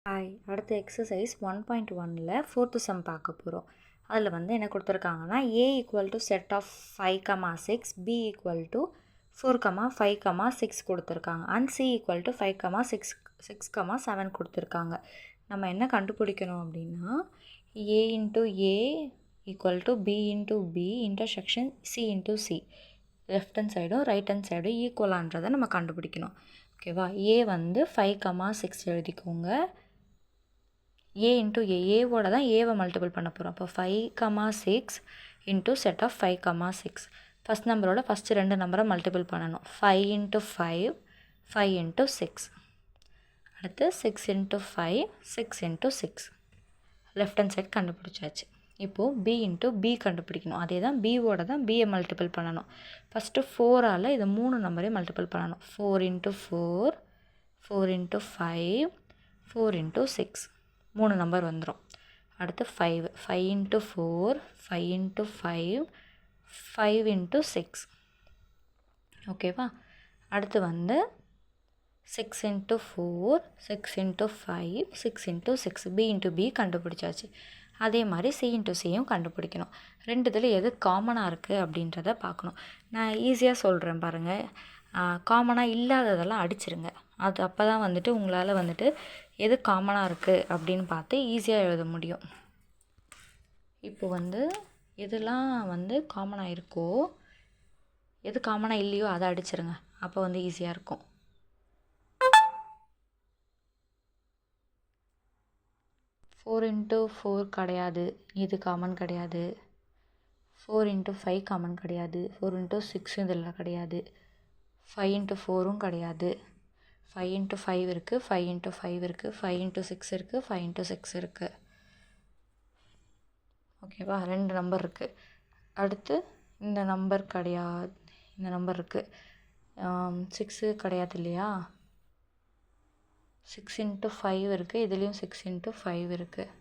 Hi, அடுத்த exercise 1.1ல் 4th some பார்க்க போகிறோம். அதில் வந்து என்ன கொடுத்துருக்காங்கன்னா a equal to set of 5,6 b equal to 4,5,6 கொடுத்துருக்காங்க அண்ட் c ஈக்குவல் டு 5,6,7 கொடுத்துருக்காங்க. நம்ம என்ன கண்டுபிடிக்கணும் அப்படின்னா a into a equal to b into b intersection c into c left hand சைடும் ரைட் ஹேண்ட் சைடும் ஈக்குவலான்றதை நம்ம கண்டுபிடிக்கணும். ஓகேவா? a வந்து 5,6 எழுதிக்கோங்க. a இன்ட்டு ஏவோட தான் ஏவை மல்டிபிள் பண்ண போகிறோம். அப்போ 5,6 இன்ட்டு செட் ஆஃப் 5,6 ஃபஸ்ட் நம்பரோட ஃபஸ்ட்டு ரெண்டு நம்பரை மல்டிபிள் பண்ணணும். 5 இன்ட்டு 5 5 இன்ட்டு 6 அடுத்து 6 into 5 6 into 6 left hand side கண்டுபிடிச்சாச்சு. இப்போது b இன்ட்டு b கண்டுபிடிக்கணும். அதே தான் bவோட தான் bயை மல்டிபிள் பண்ணணும். ஃபஸ்ட்டு 4ஆல் இது 3 நம்பரையும் மல்டிபிள் பண்ணணும். 4 இன்ட்டு 4 4 இன்ட்டு 5 4 இன்ட்டு 6 3 நம்பர் வந்துடும். அடுத்து 5 5 இன்ட்டு 4 5 இன்ட்டு 5 5 இன்ட்டு 6 ஓகேவா? அடுத்து வந்து 6 into 4 6 into 5 6 into 6 b into b கண்டுபிடிச்சாச்சு. அதே மாதிரி c இன்ட்டு சியும் கண்டுபிடிக்கணும். ரெண்டு இதில் எது காமனாக இருக்குது அப்படின்றத பார்க்கணும். நான் ஈஸியாக சொல்கிறேன் பாருங்கள். காமனாக இல்லாததெல்லாம் அடிச்சிருங்க. அது அப்போ தான் வந்துட்டு உங்களால் வந்துட்டு எது காமனாக இருக்குது அப்படின்னு பார்த்து ஈஸியாக எழுத முடியும். இப்போ வந்து எதெல்லாம் வந்து காமனாக இருக்கோ எது காமனாக இல்லையோ அதை அடிச்சிருங்க. அப்போ வந்து ஈஸியாக இருக்கும். ஃபோர் இன்ட்டு 4 கிடையாது, இது காமன் கிடையாது. 4 இன்ட்டு 5 காமன் கிடையாது. 4 இன்ட்டு 6 இதில் கிடையாது. 5 இன்ட்டு 4ம் கிடையாது. 5 இன்ட்டு 5 இருக்குது, 5 இன்ட்டு 5 இருக்குது, 5 இன்ட்டு 6 இருக்குது, 5 இன்ட்டு 6 இருக்குது. ஓகேவா? ரெண்டு நம்பர் இருக்குது. அடுத்து இந்த நம்பர் கிடையாது, இந்த நம்பர் இருக்குது. 6 கிடையாது இல்லையா? 6 இன்ட்டு 5 இருக்குது, இதுலேயும் 6 இன்ட்டு 5 இருக்குது.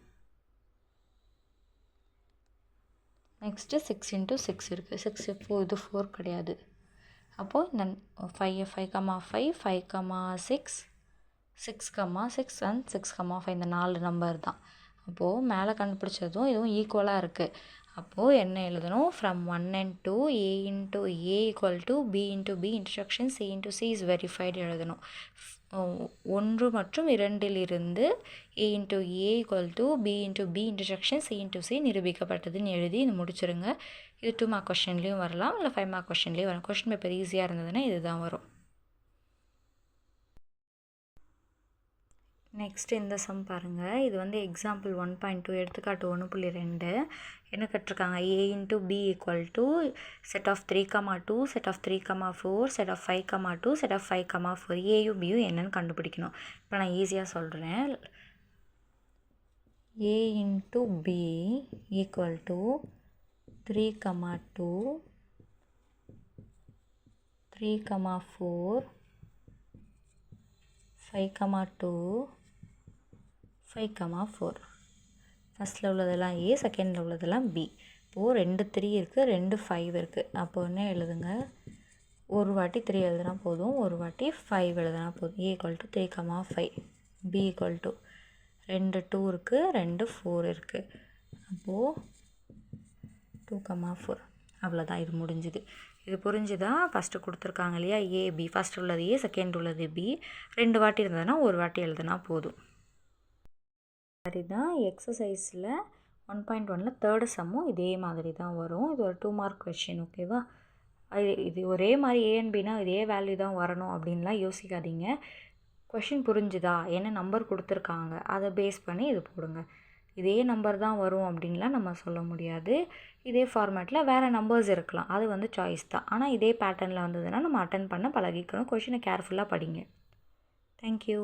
நெக்ஸ்ட்டு 6 இன்ட்டு 6 இருக்குது. 6 இது 4 கிடையாது. அப்போது இந்த 5 5,5 5,6 6,6 அண்ட் 6,5 இந்த 4 நம்பர் தான். அப்போது மேலே கண்டுபிடிச்சதும் இதுவும் ஈக்குவலாக இருக்குது. அப்போது என்ன எழுதணும்? From 1 and 2 a into a equal to b into b intersection c into c is verified எழுதணும். 1 மற்றும் 2லிருந்து a into a equal to b into b intersection c into c நிரூபிக்கப்பட்டதுன்னு எழுதி இது முடிச்சிருங்க. இது 2 மார்க் கொஸ்டின்லேயும் வரலாம், இல்லை 5 மார்க் கொஸ்டின்லேயும் வரும். கொஸ்டின் பேப்பர் ஈஸியாக இருந்ததுன்னா இதுதான் வரும். நெக்ஸ்ட் இந்த சம் பாருங்கள். இது வந்து எக்ஸாம்பிள் 1.2 எடுத்துக்காட்டு 1.2 என்ன கட்டிருக்காங்க? a into b equal to set of 3,2 set of 3,4 set of 5,2 set of 5,4 ஏயும் பியும் என்னன்னு கண்டுபிடிக்கணும். இப்போ நான் ஈஸியாக சொல்கிறேன். a into b equal to 3,2 3,4 5,2 5,4 ஃபஸ்ட்டில் உள்ளதெல்லாம் a, செகண்டில் உள்ளதெல்லாம் b. இப்போது 2 3 இருக்குது, 2 5 இருக்குது. அப்போ என்ன எழுதுங்க? ஒரு வாட்டி 3 எழுதுனா போதும், ஒரு வாட்டி 5 எழுதுனா போதும். a equal to 3,5 b equal to 2 2 இருக்குது, 2 4 இருக்குது. அப்போது 2,4 அவ்வளோதான். இது முடிஞ்சுது. இது புரிஞ்சுதா? ஃபஸ்ட்டு கொடுத்துருக்காங்க இல்லையா? ஏ பி, ஃபஸ்ட் உள்ளது ஏ, செகண்ட் உள்ளது பி. 2 வாட்டி இருந்ததுன்னா ஒரு வாட்டி எழுதுனா போதும். அதுதான் எக்ஸசைஸில் 1.1ல் 3rd சம்மும் இதே மாதிரி தான் வரும். இது ஒரு 2 மார்க் கொஷின். ஓகேவா? இது ஒரே மாதிரி ஏ அண்ட் பினா இதே வேல்யூ தான் வரணும் அப்படின்லாம் யோசிக்காதீங்க. கொஷின் புரிஞ்சுதா? என்ன நம்பர் கொடுத்துருக்காங்க அதை பேஸ் பண்ணி இது போடுங்க. இதே நம்பர் தான் வரும் அப்படின்லாம் நம்ம சொல்ல முடியாது. இதே ஃபார்மேட்டில் வேறு நம்பர்ஸ் இருக்கலாம், அது வந்து சாய்ஸ் தான். ஆனால் இதே பேட்டர்னில் வந்ததுன்னா நம்ம அட்டன் பண்ண பழகிக்கணும். கொஷினை கேர்ஃபுல்லாக படிங்க. தேங்க்யூ.